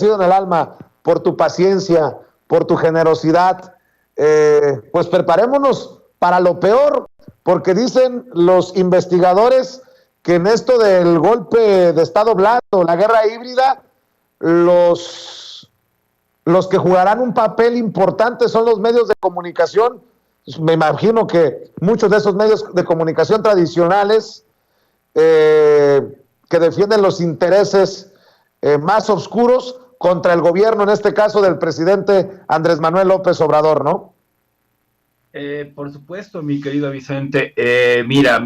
agradecido en el alma por tu paciencia, por tu generosidad. Pues preparémonos para lo peor, porque dicen los investigadores que en esto del golpe de Estado blando, la guerra híbrida, los que jugarán un papel importante son los medios de comunicación. Me imagino que muchos de esos medios de comunicación tradicionales que defienden los intereses más oscuros contra el gobierno, en este caso del presidente Andrés Manuel López Obrador, ¿no? Por supuesto, mi querido Vicente. Mira,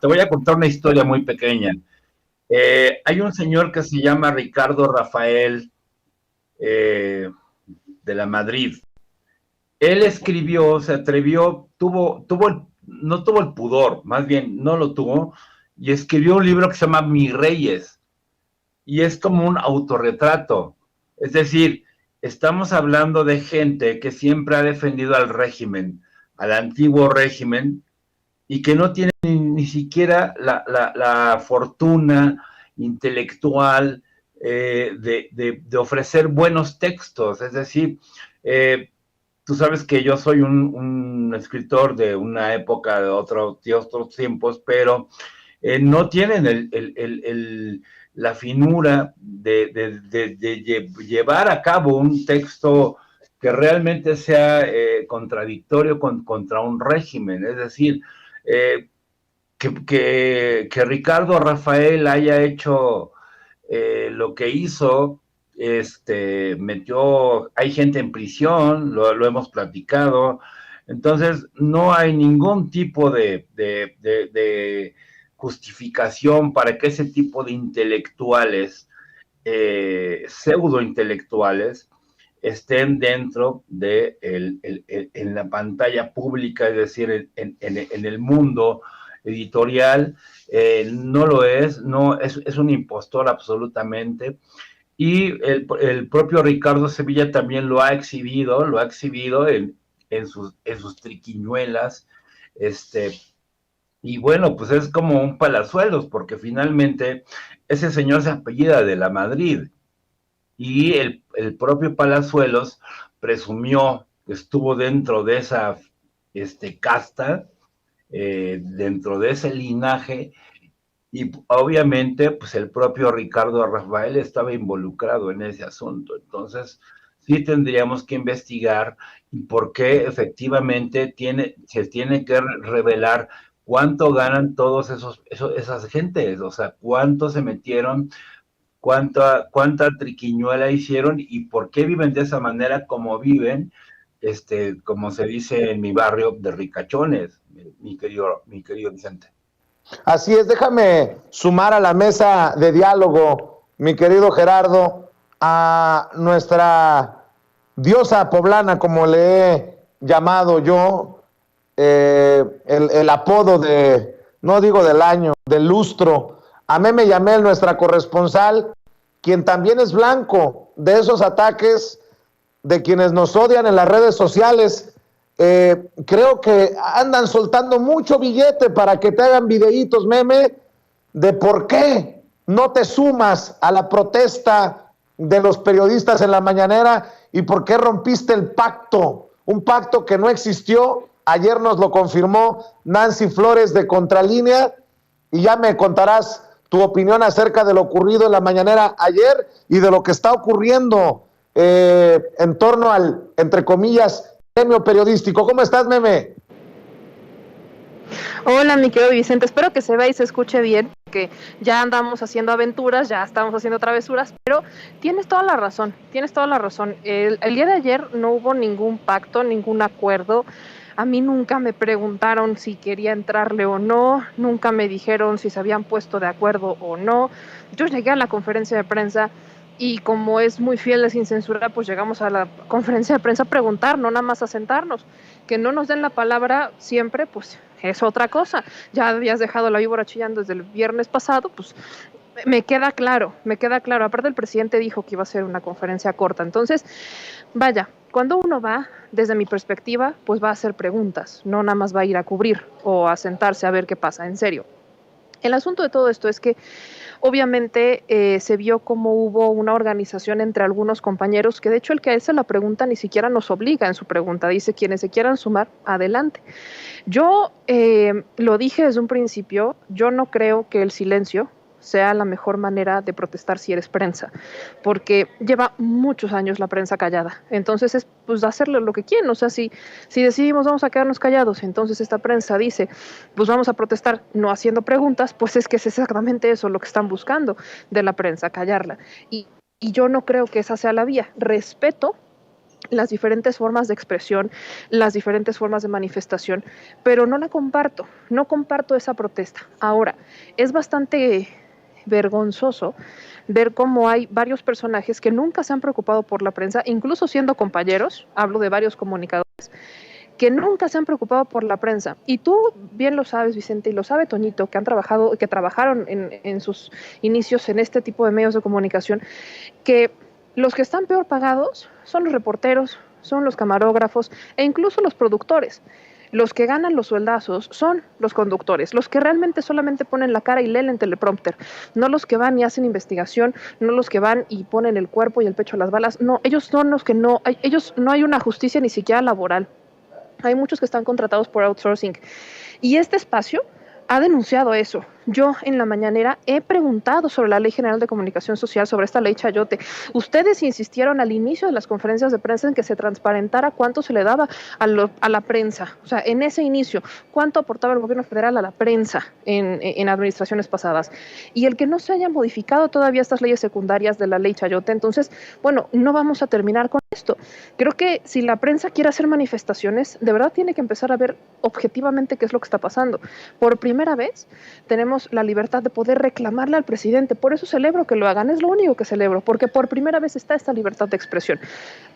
te voy a contar una historia muy pequeña. Hay un señor que se llama Ricardo Rafael de la Madrid. Él escribió, se atrevió, no tuvo el pudor, más bien no lo tuvo, y escribió un libro que se llama Mis Reyes, y es como un autorretrato. Es decir, estamos hablando de gente que siempre ha defendido al régimen, al antiguo régimen, y que no tiene ni siquiera la fortuna intelectual de ofrecer buenos textos. Es decir, tú sabes que yo soy un escritor de una época de otros tiempos, pero no tienen la finura de llevar a cabo un texto que realmente sea contradictorio contra un régimen. Es decir, que Ricardo Rafael haya hecho lo que hizo, hay gente en prisión, lo hemos platicado. Entonces no hay ningún tipo de justificación para que ese tipo de intelectuales, pseudo intelectuales, estén dentro de en la pantalla pública, es decir, en el mundo editorial. No lo es, no es un impostor absolutamente. Y el propio Ricardo Sevilla también lo ha exhibido en sus triquiñuelas. Y bueno, pues es como un palazuelos, porque finalmente ese señor se apellida de la Madrid, y el propio Palazuelos presumió que estuvo dentro de esa casta, dentro de ese linaje, y obviamente pues el propio Ricardo Rafael estaba involucrado en ese asunto. Entonces sí tendríamos que investigar por qué efectivamente se tiene que revelar cuánto ganan todos esas gentes, o sea, cuánto se metieron, cuánta triquiñuela hicieron y por qué viven de esa manera como viven, como se dice en mi barrio, de ricachones, mi querido Vicente. Así es, déjame sumar a la mesa de diálogo, mi querido Gerardo, a nuestra diosa poblana, como le he llamado yo, el apodo no digo del año, del lustro, a Meme Yamel, nuestra corresponsal, quien también es blanco de esos ataques de quienes nos odian en las redes sociales. Creo que andan soltando mucho billete para que te hagan videitos, Meme, de por qué no te sumas a la protesta de los periodistas en la mañanera y por qué rompiste el pacto, un pacto que no existió. Ayer nos lo confirmó Nancy Flores de Contralínea, y ya me contarás tu opinión acerca de lo ocurrido en la mañanera ayer y de lo que está ocurriendo en torno al, entre comillas, gremio periodístico. ¿Cómo estás, Meme? Hola, mi querido Vicente, espero que se vea y se escuche bien, que ya andamos haciendo aventuras, ya estamos haciendo travesuras, pero tienes toda la razón, El día de ayer no hubo ningún pacto, ningún acuerdo. A mí nunca me preguntaron si quería entrarle o no, nunca me dijeron si se habían puesto de acuerdo o no. Yo llegué a la conferencia de prensa y como es muy fiel de Sin Censura, pues llegamos a la conferencia de prensa a preguntar, no nada más a sentarnos. Que no nos den la palabra siempre, pues es otra cosa. Ya habías dejado la víbora chillando desde el viernes pasado, pues me queda claro. Aparte el presidente dijo que iba a ser una conferencia corta. Entonces, vaya, cuando uno va, desde mi perspectiva, pues va a hacer preguntas, no nada más va a ir a cubrir o a sentarse a ver qué pasa, en serio. El asunto de todo esto es que Obviamente se vio como hubo una organización entre algunos compañeros, que de hecho el que hace la pregunta ni siquiera nos obliga en su pregunta, dice quienes se quieran sumar, adelante. Yo lo dije desde un principio, yo no creo que el silencio sea la mejor manera de protestar si eres prensa, porque lleva muchos años la prensa callada, entonces es pues hacerle lo que quieren, o sea, si decidimos vamos a quedarnos callados, entonces esta prensa dice, pues vamos a protestar no haciendo preguntas, pues es que es exactamente eso lo que están buscando de la prensa, callarla, y yo no creo que esa sea la vía, respeto las diferentes formas de expresión, las diferentes formas de manifestación, pero no la comparto, no comparto esa protesta. Ahora, es bastante vergonzoso ver cómo hay varios personajes que nunca se han preocupado por la prensa, incluso siendo compañeros, hablo de varios comunicadores, que nunca se han preocupado por la prensa. Y tú bien lo sabes, Vicente, y lo sabe Toñito, que han trabajado, que trabajaron en sus inicios en este tipo de medios de comunicación, que los que están peor pagados son los reporteros, son los camarógrafos e incluso los productores. Los que ganan los sueldazos son los conductores, los que realmente solamente ponen la cara y leen el teleprompter, no los que van y hacen investigación, no los que van y ponen el cuerpo y el pecho a las balas, no, ellos son los que no, ellos no hay una justicia ni siquiera laboral. Hay muchos que están contratados por outsourcing. Y este espacio ha denunciado eso. Yo en la mañanera he preguntado sobre la Ley General de Comunicación Social, sobre esta ley Chayote. Ustedes insistieron al inicio de las conferencias de prensa en que se transparentara cuánto se le daba a la prensa. O sea, en ese inicio, cuánto aportaba el gobierno federal a la prensa en administraciones pasadas. Y el que no se haya modificado todavía estas leyes secundarias de la ley Chayote, entonces, bueno, no vamos a terminar con esto. Creo que si la prensa quiere hacer manifestaciones, de verdad tiene que empezar a ver objetivamente qué es lo que está pasando. Por primera vez tenemos la libertad de poder reclamarle al presidente, por eso celebro que lo hagan, es lo único que celebro, porque por primera vez está esta libertad de expresión,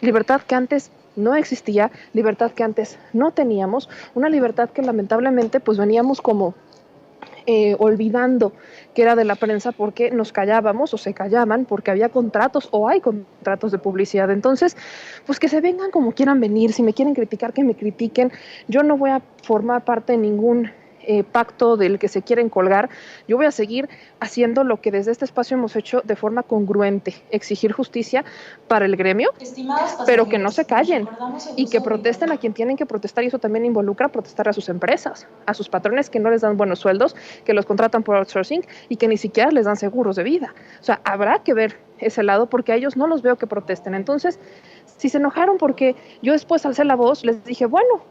libertad que antes no existía, libertad que antes no teníamos, una libertad que lamentablemente pues veníamos como olvidando que era de la prensa porque nos callábamos o se callaban porque había contratos o hay contratos de publicidad. Entonces, pues que se vengan como quieran venir, si me quieren criticar, que me critiquen. Yo no voy a formar parte de ningún pacto del que se quieren colgar. Yo voy a seguir haciendo lo que desde este espacio hemos hecho de forma congruente, exigir justicia para el gremio, pero que no se callen y que protesten a quien tienen que protestar, y eso también involucra protestar a sus empresas, a sus patrones que no les dan buenos sueldos, que los contratan por outsourcing y que ni siquiera les dan seguros de vida. O sea, habrá que ver ese lado porque a ellos no los veo que protesten. Entonces, si se enojaron porque yo después alcé la voz, les dije, bueno,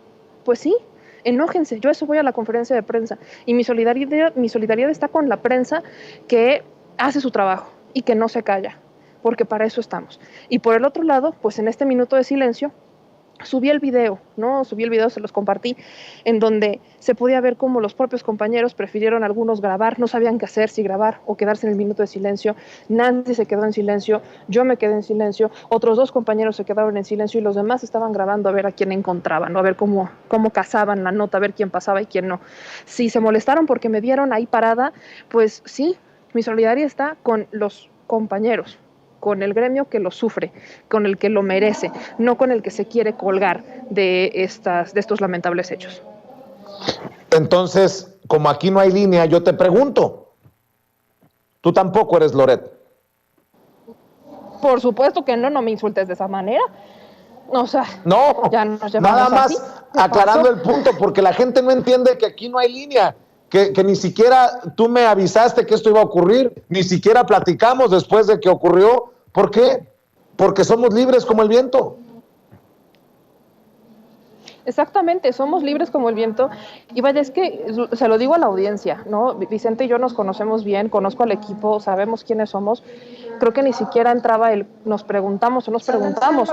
pues sí, enójense, yo eso voy a la conferencia de prensa y mi solidaridad está con la prensa que hace su trabajo y que no se calla, porque para eso estamos. Y por el otro lado, pues en este minuto de silencio, subí el video, se los compartí, en donde se podía ver cómo los propios compañeros prefirieron algunos grabar, no sabían qué hacer, si grabar o quedarse en el minuto de silencio. Nancy se quedó en silencio, yo me quedé en silencio, otros dos compañeros se quedaron en silencio y los demás estaban grabando a ver a quién encontraban, ¿no? A ver cómo cazaban la nota, a ver quién pasaba y quién no. Si se molestaron porque me vieron ahí parada, pues sí, mi solidaridad está con los compañeros, con el gremio que lo sufre, con el que lo merece, no con el que se quiere colgar de estos lamentables hechos. Entonces, como aquí no hay línea, yo te pregunto, tú tampoco eres Loret. Por supuesto que no me insultes de esa manera. O sea, no, ya nos llevamos nada más así. aclarando el punto, porque la gente no entiende que aquí no hay línea. Que ni siquiera tú me avisaste que esto iba a ocurrir, ni siquiera platicamos después de que ocurrió. ¿Por qué? Porque somos libres como el viento. Exactamente, somos libres como el viento. Y vaya, es que se lo digo a la audiencia, ¿no? Vicente y yo nos conocemos bien, conozco al equipo, sabemos quiénes somos. Creo que ni siquiera entraba nos preguntamos,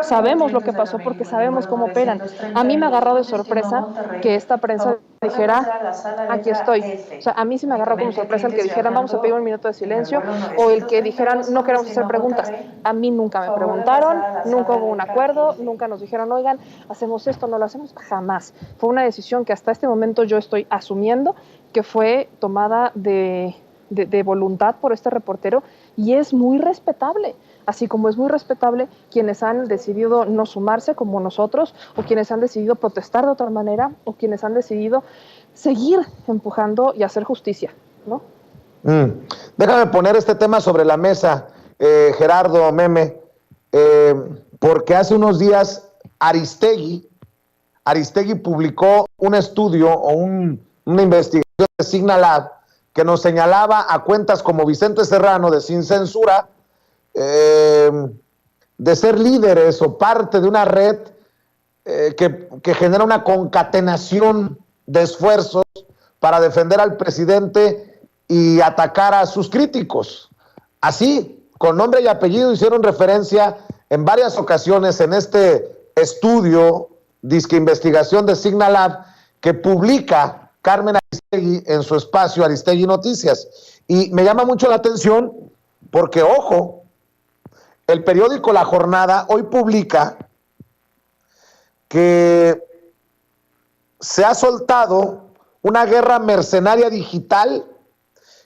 sabemos lo que pasó porque sabemos cómo operan. A mí me ha agarrado de sorpresa que esta prensa dijera, aquí estoy. O sea, a mí sí me agarró como sorpresa el que dijeran, vamos a pedir un minuto de silencio, o el que dijeran, no queremos hacer preguntas. A mí nunca me preguntaron, nunca hubo un acuerdo, nunca nos dijeron, oigan, hacemos esto, no lo hacemos, jamás. Fue una decisión que hasta este momento yo estoy asumiendo que fue tomada de voluntad por este reportero, y es muy respetable, así como es muy respetable quienes han decidido no sumarse como nosotros, o quienes han decidido protestar de otra manera, o quienes han decidido seguir empujando y hacer justicia, ¿no? Déjame poner este tema sobre la mesa, Gerardo, Meme, porque hace unos días Aristegui publicó un estudio o una investigación de Signalab que nos señalaba a cuentas como Vicente Serrano de Sin Censura de ser líderes o parte de una red que genera una concatenación de esfuerzos para defender al presidente y atacar a sus críticos. Así, con nombre y apellido, hicieron referencia en varias ocasiones en este estudio, disque investigación de Signalab, que publica Carmen Aristegui en su espacio Aristegui Noticias. Y me llama mucho la atención porque, ojo, el periódico La Jornada hoy publica que se ha soltado una guerra mercenaria digital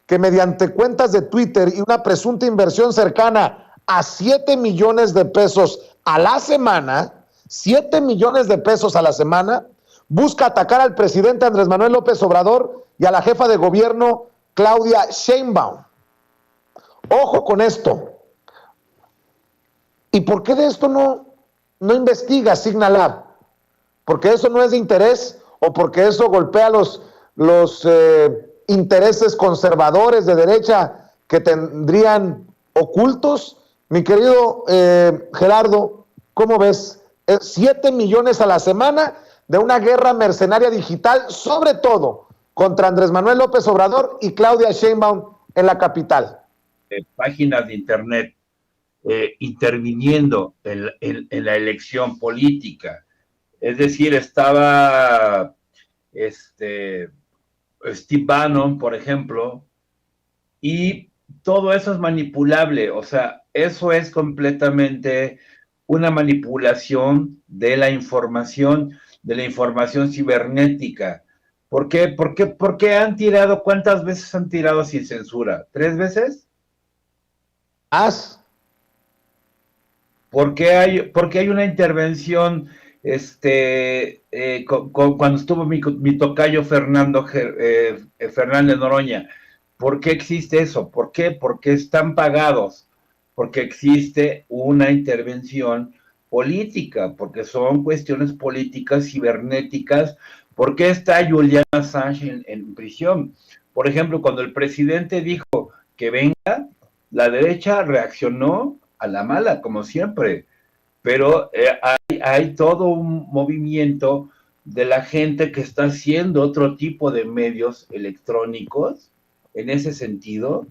que mediante cuentas de Twitter y una presunta inversión cercana a 7 millones de pesos a la semana, 7 millones de pesos a la semana, busca atacar al presidente Andrés Manuel López Obrador y a la jefa de gobierno Claudia Sheinbaum. Ojo con esto. ¿Y por qué de esto no investiga Signalab? ¿Porque eso no es de interés o porque eso golpea los intereses conservadores de derecha que tendrían ocultos? Mi querido Gerardo, ¿cómo ves? 7 millones a la semana de una guerra mercenaria digital, sobre todo contra Andrés Manuel López Obrador y Claudia Sheinbaum en la capital. Páginas de internet interviniendo en la elección política. Es decir, estaba Steve Bannon, por ejemplo, y todo eso es manipulable. O sea, eso es completamente una manipulación de la información cibernética. ¿Por qué? ¿Por qué han tirado? ¿Cuántas veces han tirado sin censura? ¿3 veces? ¿Por qué hay una intervención cuando estuvo mi tocayo Fernández Noroña? ¿Por qué existe eso? ¿Por qué? Porque están pagados, porque existe una intervención política, porque son cuestiones políticas cibernéticas. ¿Por qué está Julian Assange en prisión? Por ejemplo, cuando el presidente dijo que venga, la derecha reaccionó a la mala, como siempre, pero hay todo un movimiento de la gente que está haciendo otro tipo de medios electrónicos en ese sentido.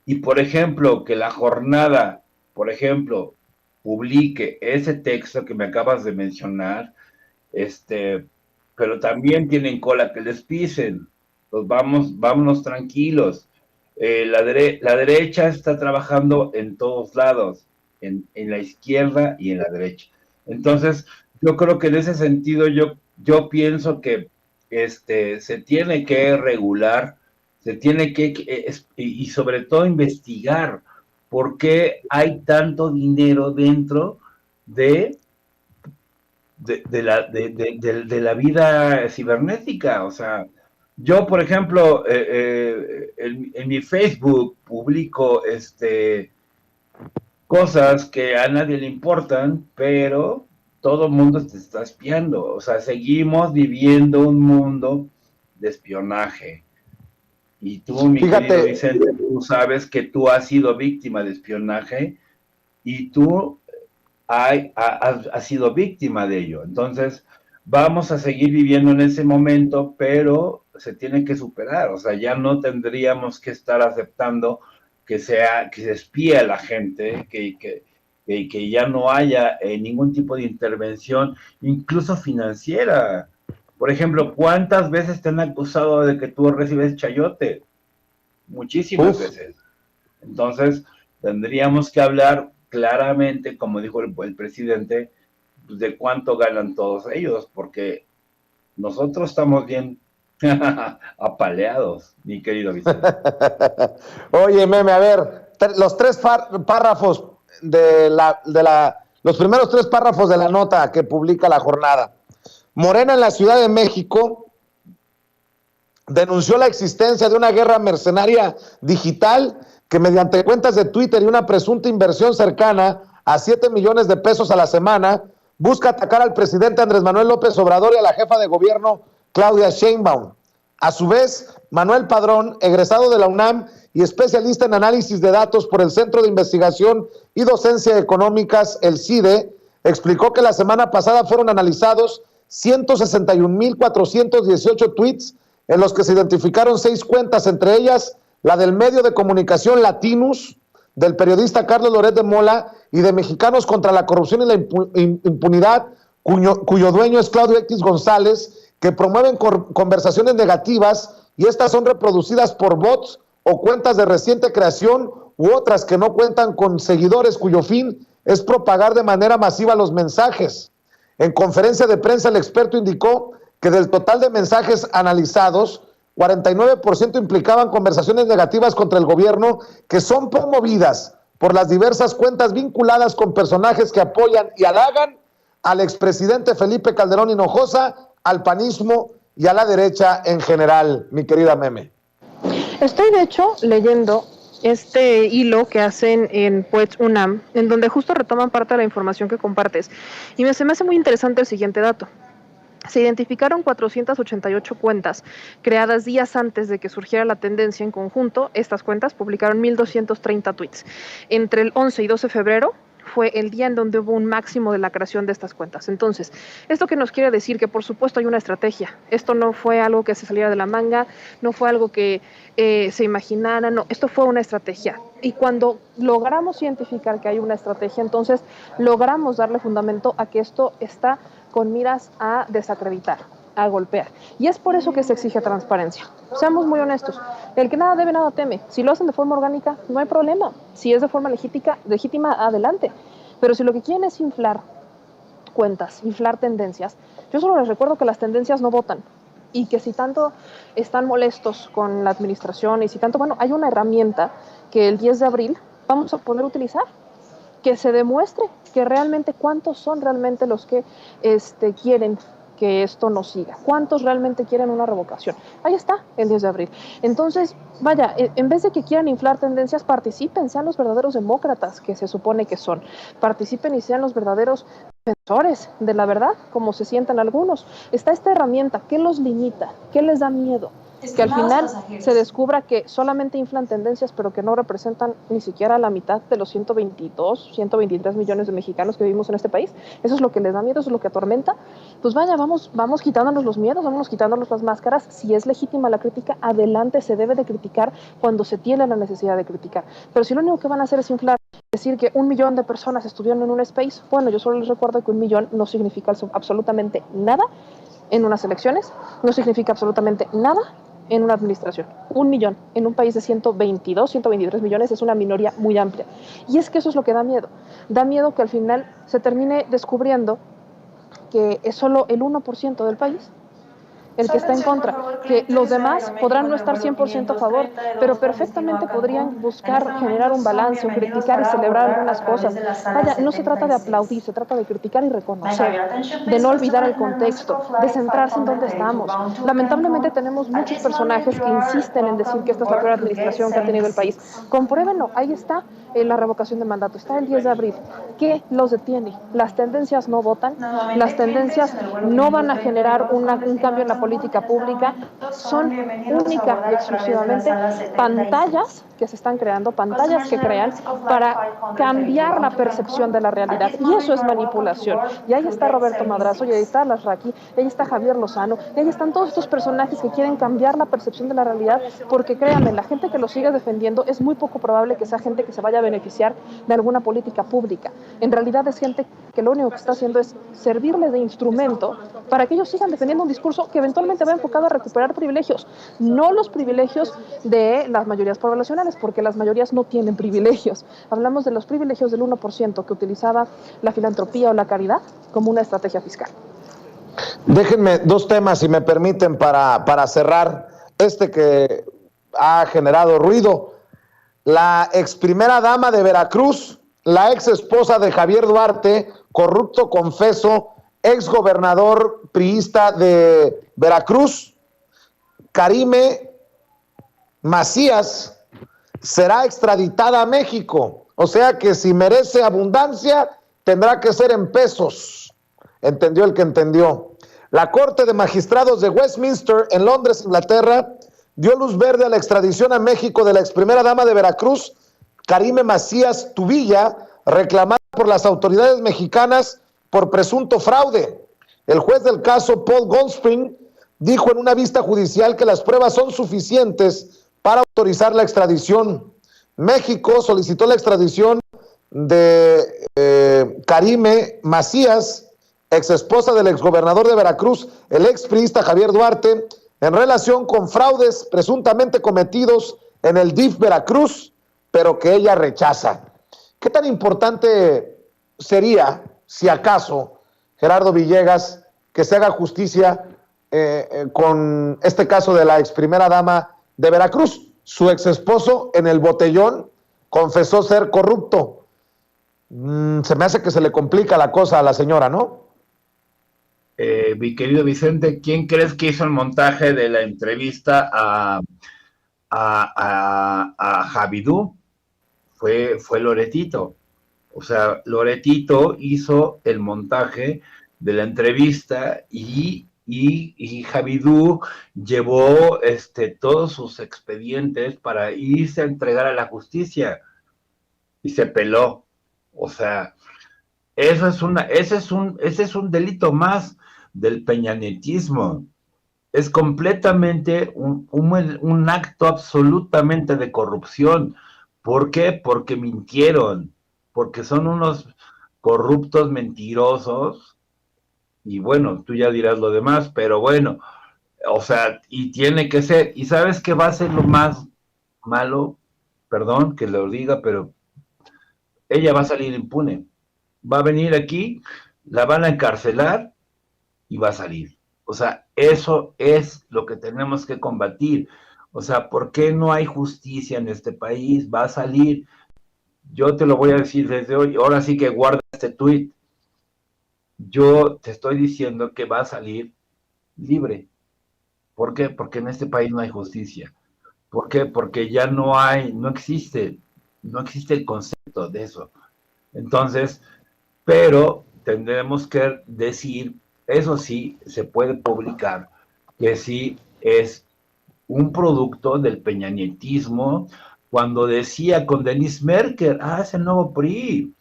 Y por ejemplo, que La Jornada, por ejemplo, publique ese texto que me acabas de mencionar, pero también tienen cola que les pisen. Pues vámonos tranquilos. La derecha está trabajando en todos lados, en la izquierda y en la derecha. Entonces, yo creo que en ese sentido yo pienso que se tiene que regular, se tiene y sobre todo investigar por qué hay tanto dinero dentro de la vida cibernética. O sea, yo, por ejemplo, en mi Facebook publico cosas que a nadie le importan, pero todo el mundo te está espiando. O sea, seguimos viviendo un mundo de espionaje. Y tú, mi querido Vicente, tú sabes que tú has sido víctima de espionaje y tú has sido víctima de ello. Entonces, vamos a seguir viviendo en ese momento, pero se tiene que superar. O sea, ya no tendríamos que estar aceptando que se espíe a la gente, que ya no haya ningún tipo de intervención, incluso financiera. Por ejemplo, ¿cuántas veces te han acusado de que tú recibes chayote? Muchísimas veces. Entonces, tendríamos que hablar claramente, como dijo el presidente, de cuánto ganan todos ellos, porque nosotros estamos bien apaleados, mi querido Vicente. Oye, Meme, a ver, los 3 párrafos los primeros 3 párrafos de la nota que publica La Jornada. Morena en la Ciudad de México denunció la existencia de una guerra mercenaria digital que mediante cuentas de Twitter y una presunta inversión cercana a 7 millones de pesos a la semana, busca atacar al presidente Andrés Manuel López Obrador y a la jefa de gobierno Claudia Sheinbaum. A su vez, Manuel Padrón, egresado de la UNAM y especialista en análisis de datos por el Centro de Investigación y Docencia Económicas, el CIDE, explicó que la semana pasada fueron analizados 161,418 tweets en los que se identificaron 6 cuentas, entre ellas la del medio de comunicación Latinus, del periodista Carlos Loret de Mola y de Mexicanos contra la Corrupción y la Impunidad, cuyo dueño es Claudio X González, que promueven conversaciones negativas y estas son reproducidas por bots o cuentas de reciente creación u otras que no cuentan con seguidores cuyo fin es propagar de manera masiva los mensajes. En conferencia de prensa, el experto indicó que del total de mensajes analizados, 49% implicaban conversaciones negativas contra el gobierno que son promovidas por las diversas cuentas vinculadas con personajes que apoyan y halagan al expresidente Felipe Calderón Hinojosa, al panismo y a la derecha en general, mi querida Meme. Estoy de hecho leyendo este hilo que hacen en Poets UNAM, en donde justo retoman parte de la información que compartes. Y se me hace muy interesante el siguiente dato. Se identificaron 488 cuentas creadas días antes de que surgiera la tendencia en conjunto. Estas cuentas publicaron 1,230 tweets. Entre el 11 y 12 de febrero fue el día en donde hubo un máximo de la creación de estas cuentas. Entonces, ¿esto qué nos quiere decir? Que por supuesto hay una estrategia. Esto no fue algo que se saliera de la manga, no fue algo que se imaginara, no, esto fue una estrategia. Y cuando logramos identificar que hay una estrategia, entonces logramos darle fundamento a que esto está con miras a desacreditar, a golpear. Y es por eso que se exige transparencia. Seamos muy honestos. El que nada debe, nada teme. Si lo hacen de forma orgánica, no hay problema. Si es de forma legítima, adelante. Pero si lo que quieren es inflar cuentas, inflar tendencias, yo solo les recuerdo que las tendencias no votan. Y que si tanto están molestos con la administración y si tanto, bueno, hay una herramienta que el 10 de abril vamos a poder utilizar. Que se demuestre que realmente cuántos son realmente los que quieren que esto no siga, cuántos realmente quieren una revocación. Ahí está, el 10 de abril. Entonces, vaya, en vez de que quieran inflar tendencias, participen, sean los verdaderos demócratas que se supone que son, participen y sean los verdaderos defensores de la verdad, como se sientan algunos. Está esta herramienta, ¿qué los limita? ¿Qué les da miedo? Que al final se descubra que solamente inflan tendencias, pero que no representan ni siquiera la mitad de los 123 millones de mexicanos que vivimos en este país. Eso es lo que les da miedo, eso es lo que atormenta. Pues vaya, vamos quitándonos los miedos, vamos quitándonos las máscaras. Si es legítima la crítica, adelante, se debe de criticar cuando se tiene la necesidad de criticar. Pero si lo único que van a hacer es inflar, decir que 1 millón de personas estuvieron en un space, bueno, yo solo les recuerdo que 1 millón no significa absolutamente nada en unas elecciones, no significa absolutamente nada en una administración. 1 millón en un país de 123 millones es una minoría muy amplia. Y es que eso es lo que da miedo. Da miedo que al final se termine descubriendo que es solo el 1% del país el que está en contra, que los demás podrán no estar 100% a favor, pero perfectamente podrían buscar generar un balance o criticar y celebrar algunas cosas. Vaya, no se trata de aplaudir, se trata de criticar y reconocer, de no olvidar el contexto, de centrarse en dónde estamos. Lamentablemente tenemos muchos personajes que insisten en decir que esta es la peor administración que ha tenido el país. Compruébenlo, ahí está la revocación de mandato, está el 10 de abril. ¿Qué los detiene? Las tendencias no votan, las tendencias no van a generar un cambio en la política pública, son única y exclusivamente pantallas que se están creando, pantallas que crean para cambiar la percepción de la realidad. Y eso es manipulación. Y ahí está Roberto Madrazo, y ahí está Lasraqui, y ahí está Javier Lozano, y ahí están todos estos personajes que quieren cambiar la percepción de la realidad, porque créanme, la gente que lo sigue defendiendo es muy poco probable que sea gente que se vaya a beneficiar de alguna política pública. En realidad es gente que lo único que está haciendo es servirles de instrumento para que ellos sigan defendiendo un discurso que eventualmente va enfocado a recuperar privilegios, no los privilegios de las mayorías poblacionales, porque las mayorías no tienen privilegios. Hablamos de los privilegios del 1% que utilizaba la filantropía o la caridad como una estrategia fiscal. Déjenme 2 temas, si me permiten, para cerrar que ha generado ruido. La ex primera dama de Veracruz, la ex esposa de Javier Duarte, corrupto confeso, ex gobernador priista de Veracruz, Karime Macías será extraditada a México. O sea que si merece abundancia, tendrá que ser en pesos. Entendió el que entendió. La Corte de Magistrados de Westminster, en Londres, Inglaterra, dio luz verde a la extradición a México de la ex primera dama de Veracruz, Karime Macías Tubilla, reclamada por las autoridades mexicanas por presunto fraude. El juez del caso, Paul Goldspring, dijo en una vista judicial que las pruebas son suficientes para autorizar la extradición. México solicitó la extradición de Karime Macías, ex esposa del exgobernador de Veracruz, el expriista Javier Duarte, en relación con fraudes presuntamente cometidos en el DIF Veracruz, pero que ella rechaza. ¿Qué tan importante sería, si acaso, Gerardo Villegas, que se haga justicia con este caso de la ex primera dama de Veracruz? Su ex esposo en el botellón confesó ser corrupto. Se me hace que se le complica la cosa a la señora, ¿no? Mi querido Vicente, ¿quién crees que hizo el montaje de la entrevista a Javidú? Fue Loretito. O sea, Loretito hizo el montaje de la entrevista y Javidú llevó todos sus expedientes para irse a entregar a la justicia y se peló. O sea, ese es un delito más del peñanetismo. Es completamente un acto absolutamente de corrupción. ¿Por qué? Porque mintieron, porque son unos corruptos mentirosos, y bueno, tú ya dirás lo demás, pero bueno, o sea, y tiene que ser, y ¿sabes qué va a ser lo más malo? Perdón que lo diga, pero ella va a salir impune. Va a venir aquí, la van a encarcelar y va a salir. O sea, eso es lo que tenemos que combatir. O sea, ¿por qué no hay justicia en este país? Va a salir. Yo te lo voy a decir desde hoy. Ahora sí que guarda este tuit. Yo te estoy diciendo que va a salir libre. ¿Por qué? Porque en este país no hay justicia. ¿Por qué? Porque ya no existe el concepto de eso. Entonces, pero tendremos que decir, eso sí, se puede publicar, que sí es un producto del peñanietismo, cuando decía con Denise Merker, es el nuevo PRI,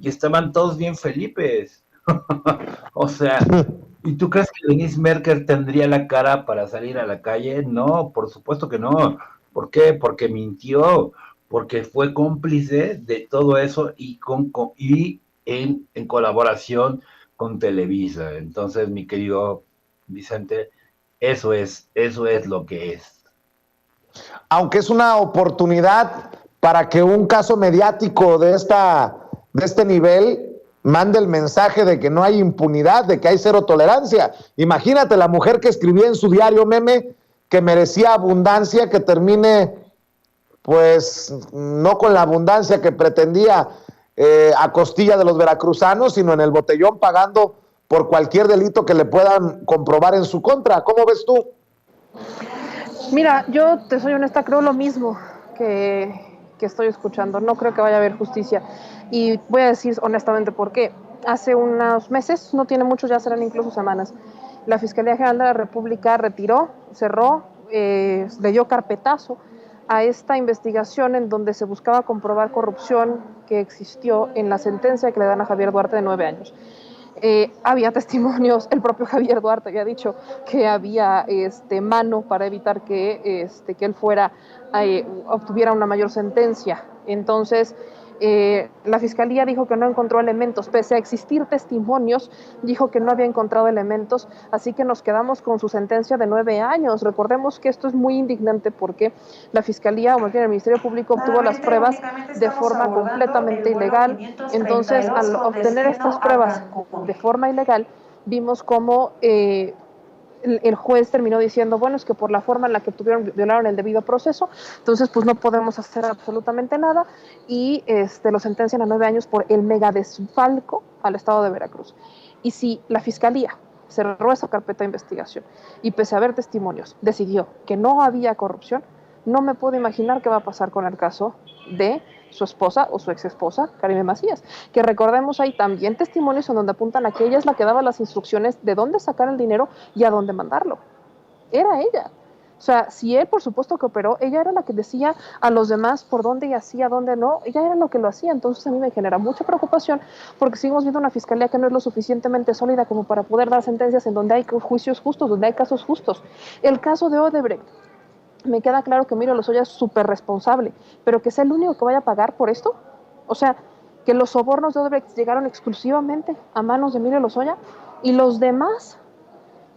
y estaban todos bien Felipes. O sea, ¿y tú crees que Denise Merker tendría la cara para salir a la calle? No, por supuesto que no. ¿Por qué? Porque mintió, porque fue cómplice de todo eso y en colaboración con Televisa. Entonces, mi querido Vicente, eso es lo que es. Aunque es una oportunidad para que un caso mediático de este nivel mande el mensaje de que no hay impunidad, de que hay cero tolerancia. Imagínate la mujer que escribía en su diario Meme que merecía abundancia, que termine pues no con la abundancia que pretendía a costilla de los veracruzanos, sino en el botellón pagando por cualquier delito que le puedan comprobar en su contra. ¿Cómo ves tú? Mira, yo te soy honesta, creo lo mismo que estoy escuchando. No creo que vaya a haber justicia. Y voy a decir honestamente por qué. Hace unos meses, no tiene mucho, ya serán incluso semanas, la Fiscalía General de la República cerró, le dio carpetazo a esta investigación en donde se buscaba comprobar corrupción que existió en la sentencia que le dan a Javier Duarte de 9 años. Había testimonios, el propio Javier Duarte había dicho que había mano para evitar que él obtuviera una mayor sentencia. Entonces, la Fiscalía dijo que no encontró elementos, pese a existir testimonios, dijo que no había encontrado elementos, así que nos quedamos con su sentencia de 9 años. Recordemos que esto es muy indignante porque la Fiscalía, o más bien el Ministerio Público, obtuvo las pruebas de forma completamente ilegal. Entonces, al obtener estas pruebas de forma ilegal, vimos cómo el juez terminó diciendo, bueno, es que por la forma en la que violaron el debido proceso, entonces pues no podemos hacer absolutamente nada, y lo sentencian a 9 años por el mega desfalco al estado de Veracruz. Y si la Fiscalía cerró esa carpeta de investigación y pese a haber testimonios, decidió que no había corrupción, no me puedo imaginar qué va a pasar con el caso de su esposa o su ex esposa, Karime Macías, que recordemos hay también testimonios en donde apuntan a que ella es la que daba las instrucciones de dónde sacar el dinero y a dónde mandarlo. Era ella. O sea, si él por supuesto que operó, ella era la que decía a los demás por dónde y hacía, dónde no, ella era lo que lo hacía. Entonces a mí me genera mucha preocupación porque seguimos viendo una fiscalía que no es lo suficientemente sólida como para poder dar sentencias en donde hay juicios justos, donde hay casos justos. El caso de Odebrecht, me queda claro que Emilio Lozoya es súper responsable, pero que sea el único que vaya a pagar por esto. O sea, que los sobornos de Odebrecht llegaron exclusivamente a manos de Emilio Lozoya y los demás,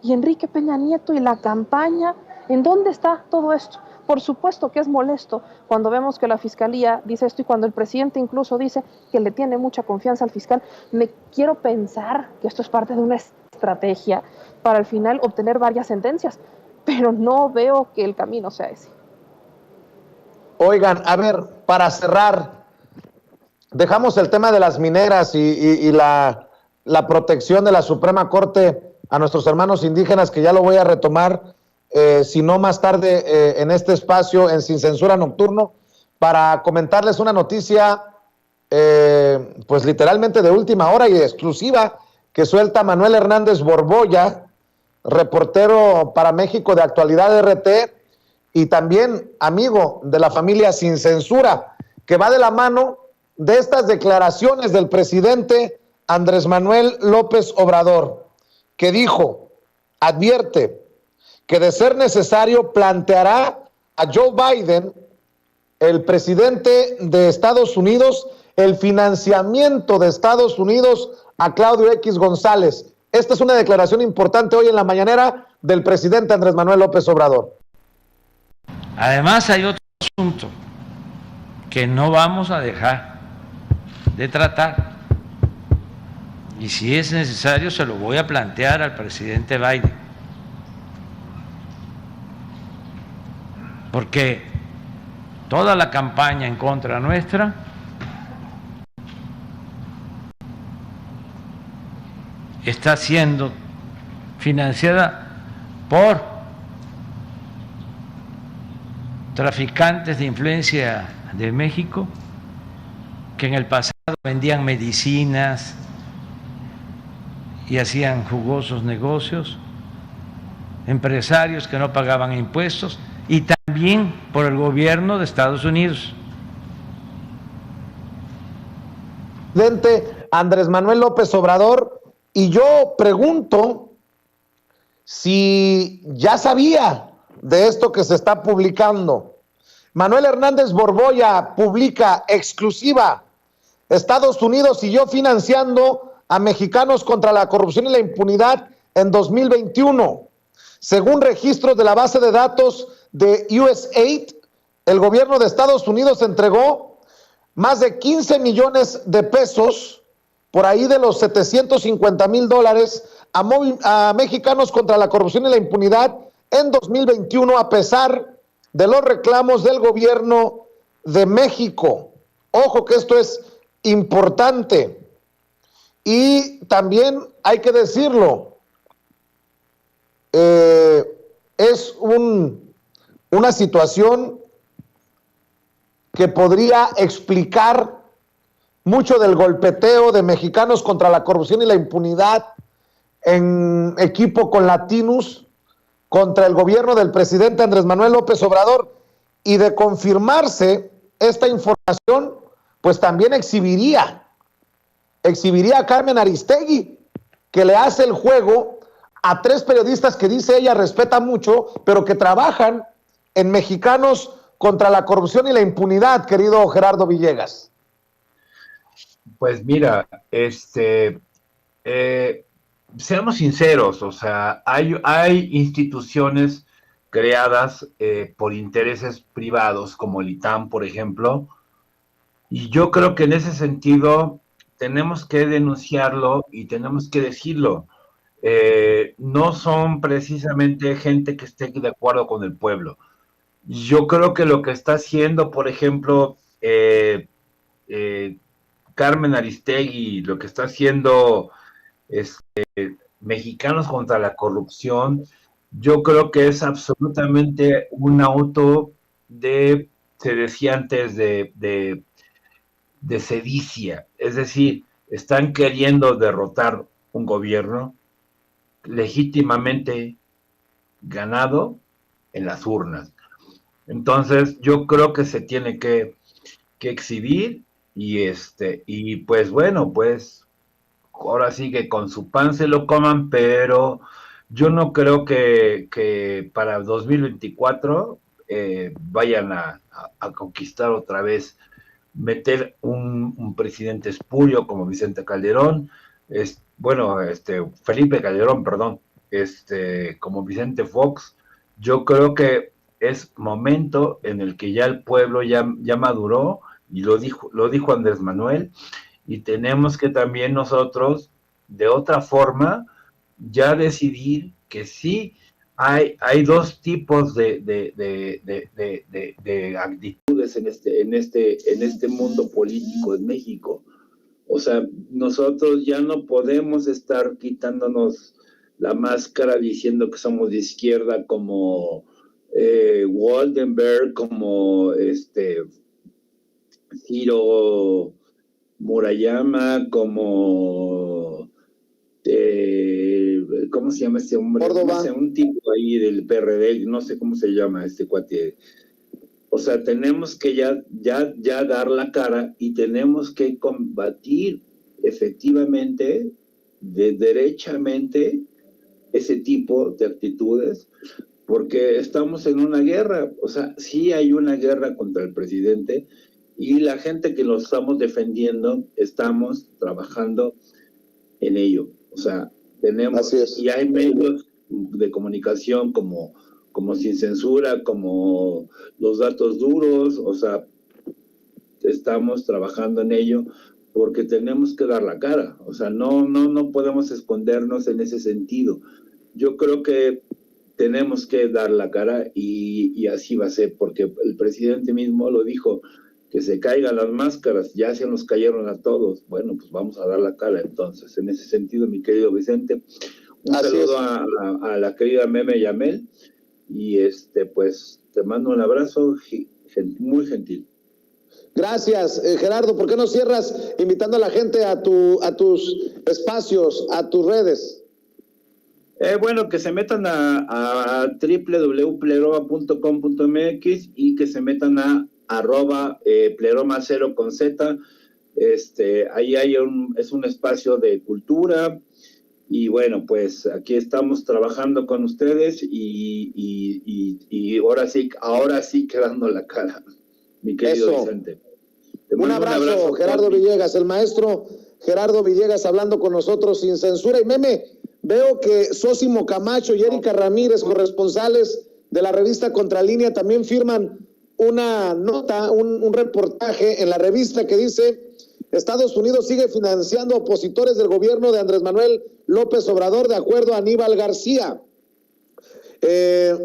y Enrique Peña Nieto y la campaña, ¿en dónde está todo esto? Por supuesto que es molesto cuando vemos que la fiscalía dice esto y cuando el presidente incluso dice que le tiene mucha confianza al fiscal. Me quiero pensar que esto es parte de una estrategia para al final obtener varias sentencias, pero no veo que el camino sea ese. Oigan, a ver, para cerrar, dejamos el tema de las mineras y la protección de la Suprema Corte a nuestros hermanos indígenas, que ya lo voy a retomar, si no más tarde en este espacio, en Sin Censura Nocturno, para comentarles una noticia, pues literalmente de última hora y exclusiva, que suelta Manuel Hernández Borbolla, reportero para México de Actualidad RT, y también amigo de la familia Sin Censura, que va de la mano de estas declaraciones del presidente Andrés Manuel López Obrador, que dijo, advierte que de ser necesario planteará a Joe Biden, el presidente de Estados Unidos, el financiamiento de Estados Unidos a Claudio X González. Esta es una declaración importante hoy en la mañanera del presidente Andrés Manuel López Obrador. Además hay otro asunto que no vamos a dejar de tratar y si es necesario se lo voy a plantear al presidente Biden, porque toda la campaña en contra nuestra está siendo financiada por traficantes de influencia de México que en el pasado vendían medicinas y hacían jugosos negocios, empresarios que no pagaban impuestos y también por el gobierno de Estados Unidos. Presidente Andrés Manuel López Obrador, y yo pregunto si ya sabía de esto que se está publicando. Manuel Hernández Borbolla publica exclusiva: Estados Unidos siguió financiando a mexicanos contra la corrupción y la impunidad en 2021. Según registros de la base de datos de USAID, el gobierno de Estados Unidos entregó más de 15 millones de pesos, por ahí de los $750,000, a mexicanos contra la corrupción y la impunidad en 2021, a pesar de los reclamos del gobierno de México. Ojo que esto es importante. Y también hay que decirlo, es una situación que podría explicar mucho del golpeteo de mexicanos contra la corrupción y la impunidad en equipo con Latinus contra el gobierno del presidente Andrés Manuel López Obrador. Y de confirmarse esta información, pues también exhibiría a Carmen Aristegui, que le hace el juego a 3 periodistas que dice ella respeta mucho, pero que trabajan en Mexicanos contra la corrupción y la impunidad, querido Gerardo Villegas. Pues mira, seamos sinceros, o sea, hay instituciones creadas por intereses privados, como el ITAM, por ejemplo, y yo creo que en ese sentido tenemos que denunciarlo y tenemos que decirlo. No son precisamente gente que esté de acuerdo con el pueblo. Yo creo que lo que está haciendo, por ejemplo, Carmen Aristegui, lo que está haciendo Mexicanos contra la Corrupción, yo creo que es absolutamente un auto de, se decía antes, de sedicia. Es decir, están queriendo derrotar un gobierno legítimamente ganado en las urnas. Entonces, yo creo que se tiene que exhibir y pues bueno, pues ahora sí que con su pan se lo coman, pero yo no creo que para 2024 vayan a conquistar otra vez, meter un presidente espurio como Vicente Calderón, Felipe Calderón, perdón, como Vicente Fox. Yo creo que es momento en el que ya el pueblo ya maduró, y lo dijo Andrés Manuel, y tenemos que también nosotros, de otra forma, ya decidir que sí hay dos tipos de actitudes en este mundo político en México. O sea, nosotros ya no podemos estar quitándonos la máscara diciendo que somos de izquierda como Waldenberg, como Ciro Murayama, como ¿cómo se llama este hombre? No sé, un tipo ahí del PRD, no sé cómo se llama este cuate. O sea, tenemos que ya dar la cara y tenemos que combatir efectivamente, derechamente, ese tipo de actitudes, porque estamos en una guerra. O sea, sí hay una guerra contra el presidente, y la gente que lo estamos defendiendo estamos trabajando en ello. O sea, y hay medios de comunicación como Sin Censura, como Los Datos Duros. O sea, estamos trabajando en ello porque tenemos que dar la cara. O sea, no podemos escondernos en ese sentido. Yo creo que tenemos que dar la cara, y así va a ser, porque el presidente mismo lo dijo, que se caigan las máscaras, ya se nos cayeron a todos. Bueno, pues vamos a dar la cara entonces. En ese sentido, mi querido Vicente, un saludo a la querida Meme Yamel, y pues te mando un abrazo muy gentil. Gracias, Gerardo. ¿Por qué no cierras invitando a la gente a tus espacios, a tus redes? Bueno, que se metan a www.pleroma.com.mx y que se metan a @pleroma0 con Z. Ahí es un espacio de cultura, y bueno, pues aquí estamos trabajando con ustedes, y ahora sí quedando la cara, mi querido Vicente. Un abrazo, Gerardo Villegas, el maestro Gerardo Villegas, hablando con nosotros sin censura. Y Meme, veo que Sósimo Camacho y Erika Ramírez, corresponsales de la revista Contralínea, también firman una nota, un reportaje en la revista que dice: Estados Unidos sigue financiando opositores del gobierno de Andrés Manuel López Obrador, de acuerdo a Aníbal García. El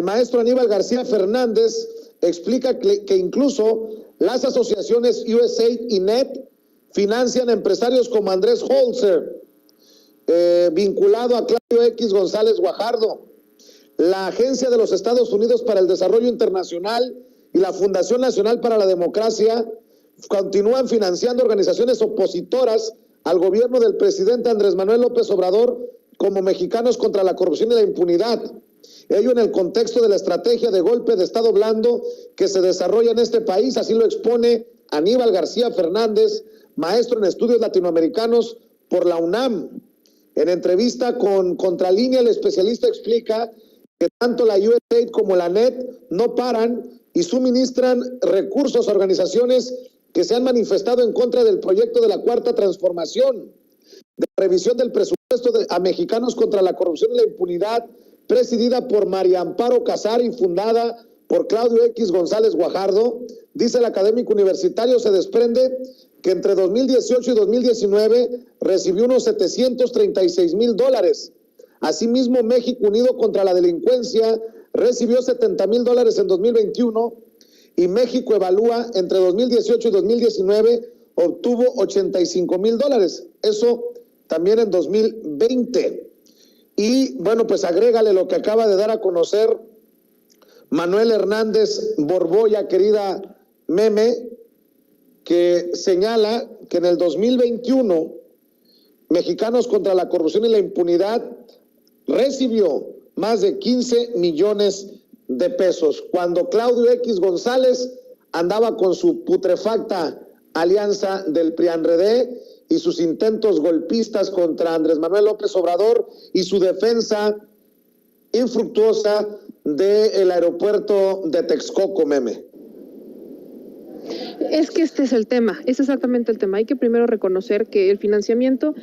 maestro Aníbal García Fernández explica que incluso las asociaciones USAID y NET financian a empresarios como Andrés Holzer, vinculado a Claudio X González Guajardo. La Agencia de los Estados Unidos para el Desarrollo Internacional y la Fundación Nacional para la Democracia continúan financiando organizaciones opositoras al gobierno del presidente Andrés Manuel López Obrador, como Mexicanos contra la Corrupción y la Impunidad. Ello en el contexto de la estrategia de golpe de Estado blando que se desarrolla en este país. Así lo expone Aníbal García Fernández, maestro en estudios latinoamericanos por la UNAM. En entrevista con Contralínea, el especialista explica que tanto la USAID como la NET no paran y suministran recursos a organizaciones que se han manifestado en contra del proyecto de la Cuarta Transformación, de la revisión del presupuesto a Mexicanos contra la Corrupción y la Impunidad, presidida por María Amparo Casar y fundada por Claudio X González Guajardo. Dice el académico universitario, se desprende que entre 2018 y 2019 recibió unos $736,000. Asimismo, México Unido contra la Delincuencia recibió $70,000 en 2021, y México Evalúa entre 2018 y 2019 obtuvo $85,000. Eso también en 2020. Y bueno, pues agrégale lo que acaba de dar a conocer Manuel Hernández Borboya, querida Meme, que señala que en el 2021 Mexicanos contra la Corrupción y la Impunidad recibió más de 15 millones de pesos, cuando Claudio X González andaba con su putrefacta alianza del PRI-ANRED y sus intentos golpistas contra Andrés Manuel López Obrador y su defensa infructuosa del aeropuerto de Texcoco, Meme. Es que este es el tema, es exactamente el tema. Hay que primero reconocer que el financiamiento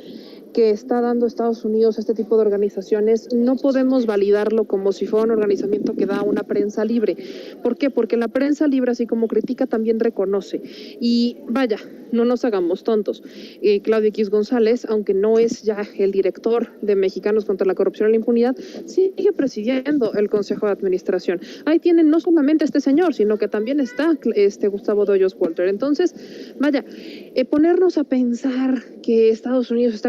que está dando Estados Unidos a este tipo de organizaciones no podemos validarlo como si fuera un organizamiento que da una prensa libre. ¿Por qué? Porque la prensa libre, así como critica, también reconoce. Y vaya, no nos hagamos tontos. Claudio X González, aunque no es ya el director de Mexicanos contra la Corrupción y la Impunidad, sigue presidiendo el Consejo de Administración. Ahí tienen no solamente este señor, sino que también está Gustavo Doyos Walter. Entonces, vaya, ponernos a pensar que Estados Unidos está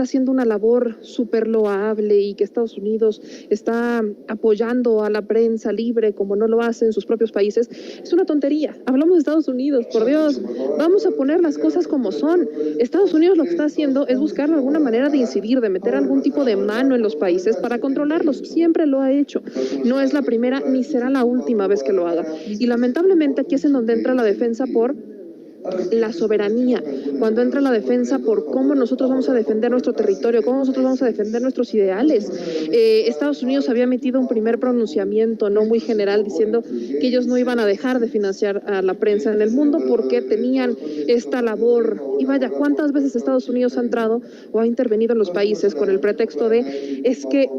haciendo una labor súper loable y que Estados Unidos está apoyando a la prensa libre como no lo hace en sus propios países, es una tontería. Hablamos de Estados Unidos, por Dios, vamos a poner las cosas como son. Estados Unidos lo que está haciendo es buscar alguna manera de incidir, de meter algún tipo de mano en los países para controlarlos. Siempre lo ha hecho. No es la primera ni será la última vez que lo haga. Y lamentablemente aquí es en donde entra la defensa por la soberanía, cuando entra la defensa por cómo nosotros vamos a defender nuestro territorio, cómo nosotros vamos a defender nuestros ideales. Estados Unidos había emitido un primer pronunciamiento no muy general diciendo que ellos no iban a dejar de financiar a la prensa en el mundo porque tenían esta labor. Y vaya, ¿cuántas veces Estados Unidos ha entrado o ha intervenido en los países con el pretexto de es que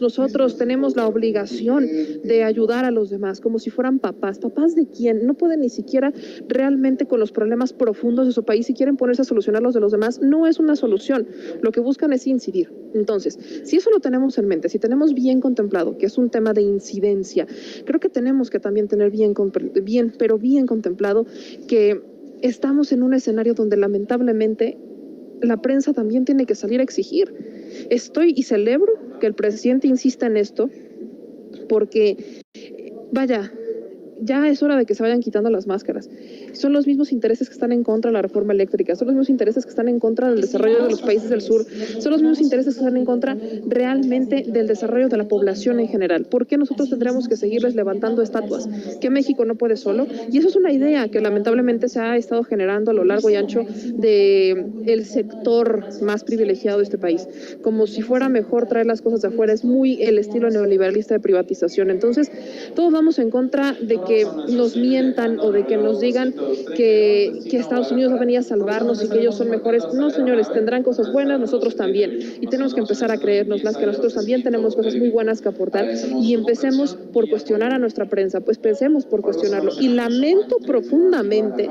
nosotros tenemos la obligación de ayudar a los demás, como si fueran papás? ¿Papás de quién? No pueden ni siquiera realmente con los problemas profundos de su país y quieren ponerse a solucionar los de los demás. No es una solución. Lo que buscan es incidir. Entonces, si eso lo tenemos en mente, si tenemos bien contemplado que es un tema de incidencia, creo que tenemos que también tener bien contemplado que estamos en un escenario donde lamentablemente la prensa también tiene que salir a exigir. Estoy y celebro que el presidente insista en esto porque, vaya, ya es hora de que se vayan quitando las máscaras. Son los mismos intereses que están en contra de la reforma eléctrica, son los mismos intereses que están en contra del desarrollo de los países del sur, son los mismos intereses que están en contra realmente del desarrollo de la población en general. ¿Por qué nosotros tendremos que seguirles levantando estatuas? ¿Que México no puede solo? Y eso es una idea que lamentablemente se ha estado generando a lo largo y ancho del sector más privilegiado de este país, como si fuera mejor traer las cosas de afuera. Es muy el estilo neoliberalista de privatización. Entonces, todos vamos en contra de que nos mientan o de que nos digan que Estados Unidos va a venir a salvarnos y que ellos son mejores. No, señores, tendrán cosas buenas, nosotros también. Y tenemos que empezar a creérnoslas, que nosotros también tenemos cosas muy buenas que aportar, y empecemos por cuestionar a nuestra prensa, pues pensemos por cuestionarlo. Y lamento profundamente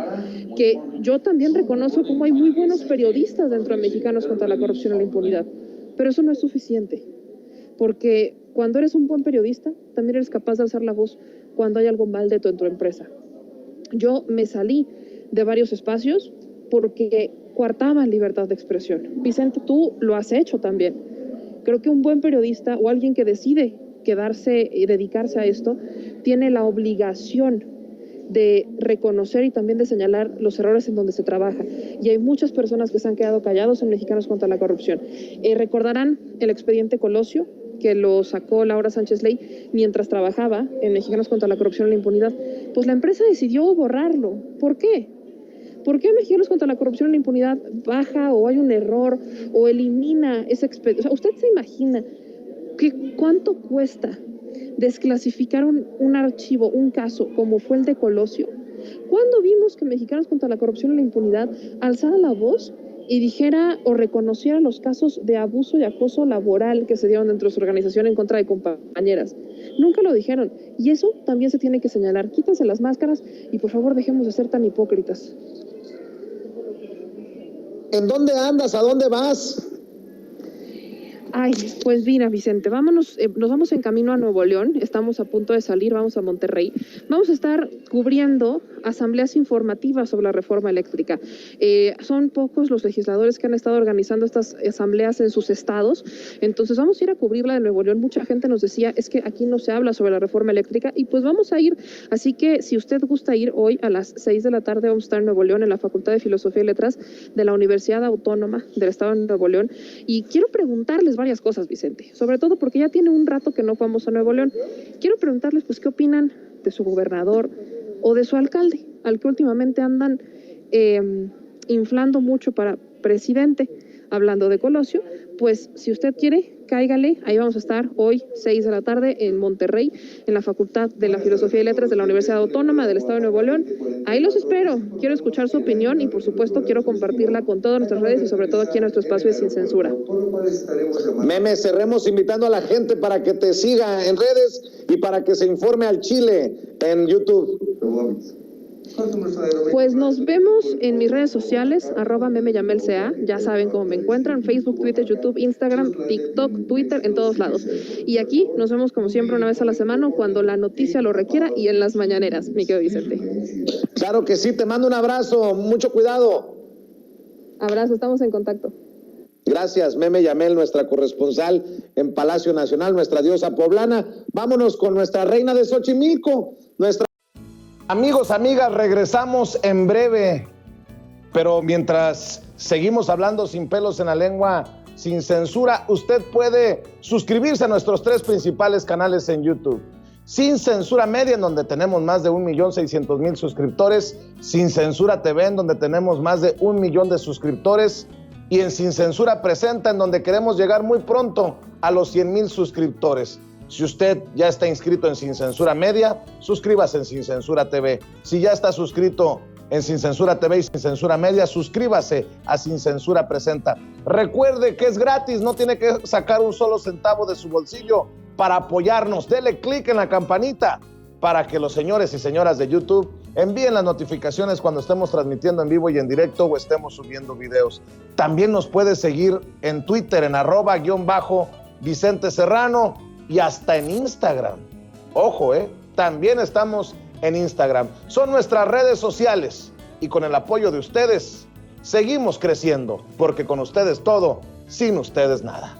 que yo también reconozco cómo hay muy buenos periodistas dentro de Mexicanos contra la Corrupción y la Impunidad, pero eso no es suficiente, porque cuando eres un buen periodista, también eres capaz de alzar la voz cuando hay algo mal dentro de tu empresa. Yo me salí de varios espacios porque coartaban libertad de expresión. Vicente, tú lo has hecho también. Creo que un buen periodista o alguien que decide quedarse y dedicarse a esto tiene la obligación de reconocer y también de señalar los errores en donde se trabaja. Y hay muchas personas que se han quedado callados en Mexicanos contra la Corrupción. Recordarán el expediente Colosio, que lo sacó Laura Sánchez Ley mientras trabajaba en Mexicanos contra la Corrupción y la Impunidad. Pues la empresa decidió borrarlo. ¿Por qué? ¿Por qué Mexicanos contra la Corrupción y la Impunidad baja o hay un error o elimina ese expediente? O sea, ¿usted se imagina cuánto cuesta desclasificar un archivo, un caso como fue el de Colosio? ¿Cuándo vimos que Mexicanos contra la Corrupción y la Impunidad alzara la voz y dijera o reconociera los casos de abuso y acoso laboral que se dieron dentro de su organización en contra de compañeras? Nunca lo dijeron, y eso también se tiene que señalar. Quítense las máscaras y por favor dejemos de ser tan hipócritas. ¿En dónde andas? ¿A dónde vas? Ay, pues mira, Vicente, vámonos, nos vamos en camino a Nuevo León, estamos a punto de salir, vamos a Monterrey, vamos a estar cubriendo asambleas informativas sobre la reforma eléctrica. Son pocos los legisladores que han estado organizando estas asambleas en sus estados, entonces vamos a ir a cubrirla de Nuevo León. Mucha gente nos decía, es que aquí no se habla sobre la reforma eléctrica, y pues vamos a ir, así que si usted gusta ir hoy a las 6 de la tarde, vamos a estar en Nuevo León, en la Facultad de Filosofía y Letras de la Universidad Autónoma del Estado de Nuevo León, y quiero preguntarles varias cosas, Vicente, sobre todo porque ya tiene un rato que no vamos a Nuevo León. Quiero preguntarles, pues, ¿qué opinan de su gobernador o de su alcalde, al que últimamente andan inflando mucho para presidente? Hablando de Colosio, pues, si usted quiere, cáigale, ahí vamos a estar hoy, 6 de la tarde, en Monterrey, en la Facultad de la Filosofía y Letras de la Universidad Autónoma del Estado de Nuevo León. Ahí los espero, quiero escuchar su opinión y, por supuesto, quiero compartirla con todas nuestras redes y, sobre todo, aquí en nuestro espacio de Sin Censura. Meme, cerremos invitando a la gente para que te siga en redes y para que se informe al Chile en YouTube. Pues nos vemos en mis redes sociales, @memeyamelca, ya saben cómo me encuentran, Facebook, Twitter, YouTube, Instagram, TikTok, Twitter, en todos lados. Y aquí nos vemos como siempre una vez a la semana, cuando la noticia lo requiera, y en las mañaneras, mi querido Vicente. Claro que sí, te mando un abrazo, mucho cuidado. Abrazo, estamos en contacto. Gracias, Meme Yamel, nuestra corresponsal en Palacio Nacional, nuestra diosa poblana. Vámonos con nuestra reina de Xochimilco, nuestra... Amigos, amigas, regresamos en breve, pero mientras seguimos hablando sin pelos en la lengua, sin censura, usted puede suscribirse a nuestros 3 principales canales en YouTube. Sin Censura Media, en donde tenemos más de 1,600,000 suscriptores, Sin Censura TV, en donde tenemos más de 1 millón de suscriptores, y en Sin Censura Presenta, en donde queremos llegar muy pronto a los 100,000 suscriptores. Si usted ya está inscrito en Sin Censura Media, suscríbase en Sin Censura TV. Si ya está suscrito en Sin Censura TV y Sin Censura Media, suscríbase a Sin Censura Presenta. Recuerde que es gratis, no tiene que sacar un solo centavo de su bolsillo para apoyarnos. Dele clic en la campanita para que los señores y señoras de YouTube envíen las notificaciones cuando estemos transmitiendo en vivo y en directo o estemos subiendo videos. También nos puede seguir en Twitter en @_Vicente Serrano y hasta en Instagram. Ojo, también estamos en Instagram. Son nuestras redes sociales y con el apoyo de ustedes seguimos creciendo, porque con ustedes todo, sin ustedes nada.